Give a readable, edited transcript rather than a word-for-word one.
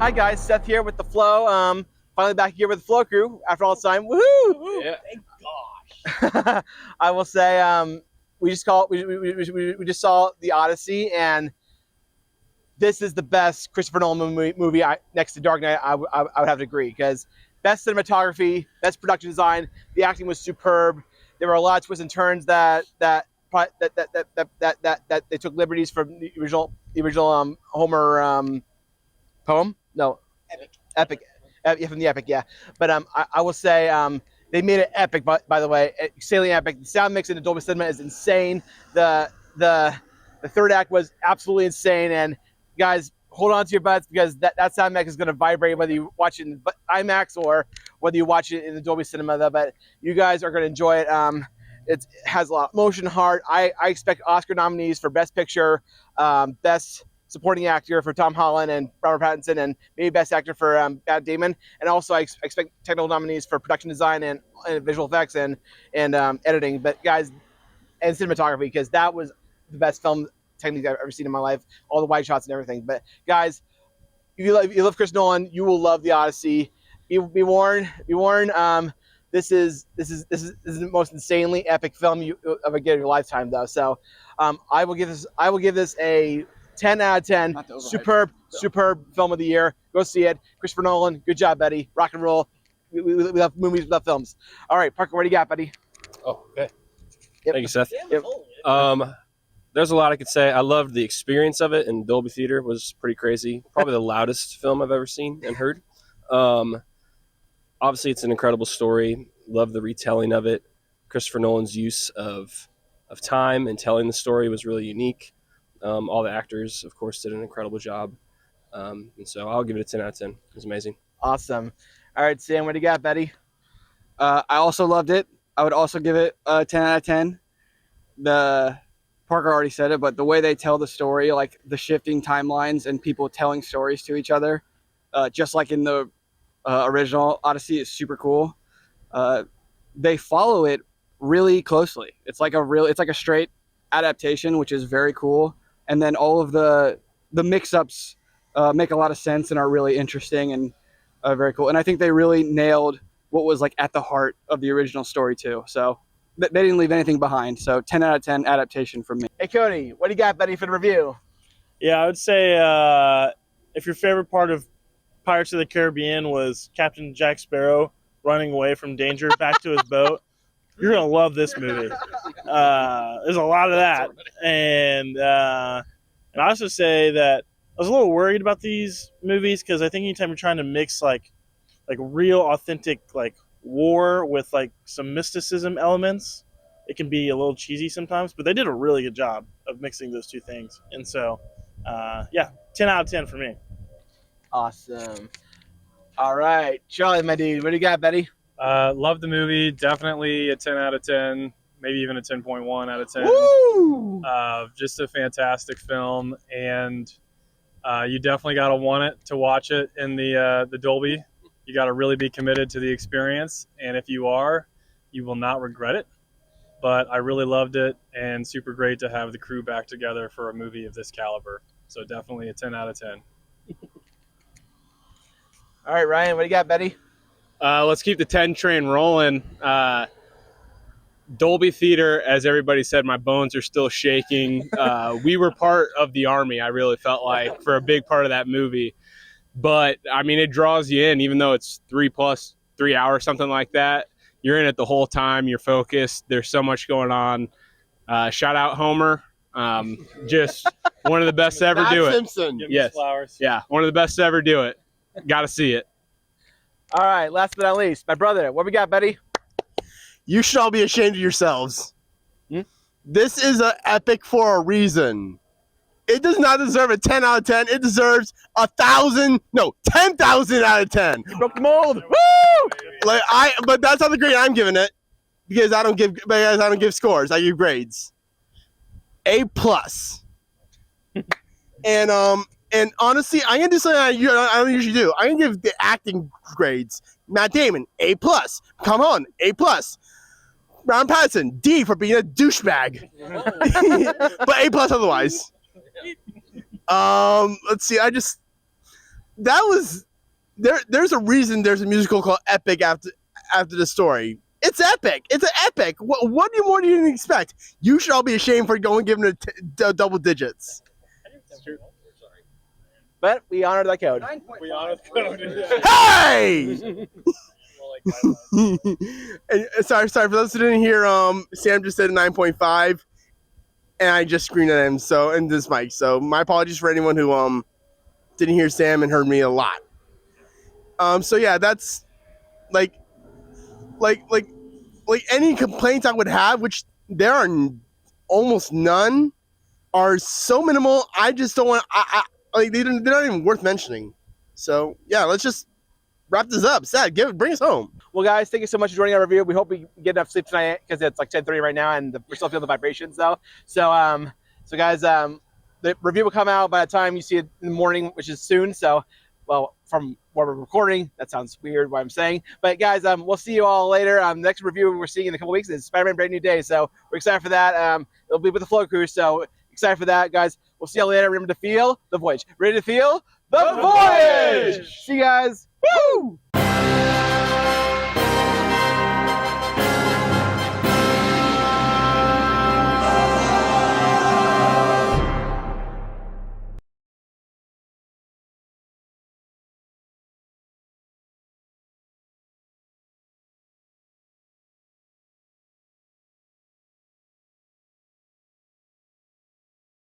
Hi guys, Seth here with the Flow. Finally back here with the Flow crew after all this time. Woohoo! Yeah. Thank gosh. I will say we just saw the Odyssey, and this is the best Christopher Nolan movie next to Dark Knight. I would have to agree, because best cinematography, best production design, the acting was superb. There were a lot of twists and turns that they took liberties from the original Homer poem. No, epic. From the epic, yeah. But I will say they made it epic. By the way, extremely epic. The sound mix in the Dolby Cinema is insane. The third act was absolutely insane. And guys, hold on to your butts, because that sound mix is going to vibrate whether you watch it in IMAX or whether you watch it in the Dolby Cinema. But you guys are going to enjoy it. It has a lot of emotion, heart. I expect Oscar nominees for Best Picture, Best Supporting Actor for Tom Holland and Robert Pattinson, and maybe Best Actor for Matt Damon. And also I expect technical nominees for production design and visual effects and editing. But guys, and cinematography, because that was the best film technique I've ever seen in my life. All the wide shots and everything. But guys, if you love Chris Nolan, you will love the Odyssey. Be warned. This is the most insanely epic film you ever get in your lifetime, though. So I will give this a 10 out of 10. Superb film of the year. Go see it. Christopher Nolan, good job, buddy. Rock and roll. We love movies, we love films. All right, Parker, what do you got, buddy? Oh, okay. Yep. Thank you, Seth. Yep. There's a lot I could say. I loved the experience of it in Dolby Theater. It was pretty crazy. Probably the loudest film I've ever seen and heard. Obviously, it's an incredible story. Love the retelling of it. Christopher Nolan's use of time and telling the story was really unique. All the actors, of course, did an incredible job. And so I'll give it a 10 out of 10. It was amazing. Awesome. All right, Sam, what do you got, buddy? I also loved it. I would also give it a 10 out of 10. Parker already said it, but the way they tell the story, like the shifting timelines and people telling stories to each other, just like in the original Odyssey, is super cool. They follow it really closely. It's like a straight adaptation, which is very cool. And then all of the mix-ups make a lot of sense and are really interesting and very cool. And I think they really nailed what was like at the heart of the original story too. So they didn't leave anything behind. So 10 out of 10 adaptation from me. Hey, Coty, what do you got, buddy, for the review? Yeah, I would say if your favorite part of Pirates of the Caribbean was Captain Jack Sparrow running away from danger back to his boat, you're going to love this movie. There's a lot of that. And I also say that I was a little worried about these movies, because I think anytime you're trying to mix like real authentic like war with like some mysticism elements, it can be a little cheesy sometimes, but they did a really good job of mixing those two things. And so, 10 out of 10 for me. Awesome. All right, Charlie, my dude, what do you got, buddy? Love the movie. Definitely a 10 out of 10, maybe even a 10.1 out of 10. Woo! Just a fantastic film, and you definitely got to want it to watch it in the Dolby. You got to really be committed to the experience, and if you are, you will not regret it. But I really loved it, and super great to have the crew back together for a movie of this caliber. So definitely a 10 out of 10. All right, Ryan, what do you got, buddy? Let's keep the 10 train rolling. Dolby Theater, as everybody said, my bones are still shaking. We were part of the Army, I really felt like, for a big part of that movie. But, I mean, it draws you in, even though it's 3 hours, something like that. You're in it the whole time. You're focused. There's so much going on. Shout out Homer. Just one of the best to ever do it. Simpson. Yes. Flowers. Yeah, one of the best to ever do it. Got to see it. All right, last but not least, my brother, what we got, buddy? You should all be ashamed of yourselves. This is an epic for a reason. It does not deserve a 10 out of 10. It deserves 10,000 out of 10. You broke the mold. Woo! But that's not the grade I'm giving it, because I don't give scores. I give grades. A+. And honestly, I'm gonna do something I don't usually do. I'm gonna give the acting grades. Matt Damon, A+. Come on, A+. Robert Pattinson, D for being a douchebag. But A+ otherwise. Let's see. that was there's a reason there's a musical called Epic after the story. It's epic. It's an epic. What more do you expect? You should all be ashamed for giving it double digits. But we honored that code. We honor the code. Hey! And, sorry for those who didn't hear. Sam just said 9.5, and I just screamed at him. So and this mic. So my apologies for anyone who didn't hear Sam and heard me a lot. So yeah, that's like any complaints I would have, which there are almost none, are so minimal. I just don't want. They're not even worth mentioning. So yeah, let's just wrap this up. Seth, bring us home. Well, guys, thank you so much for joining our review. We hope we get enough sleep tonight because it's like 10:30 right now, and we're still feeling the vibrations though. So guys, the review will come out by the time you see it in the morning, which is soon. So, well, from what we're recording, that sounds weird what I'm saying. But guys, we'll see you all later. The next review we're seeing in a couple weeks is Spider-Man Brand New Day. So we're excited for that. It'll be with the Flow Crew. So excited for that, guys. We'll see you all later. Remember to feel the voyage. Ready to feel the voyage. See you guys. Woo!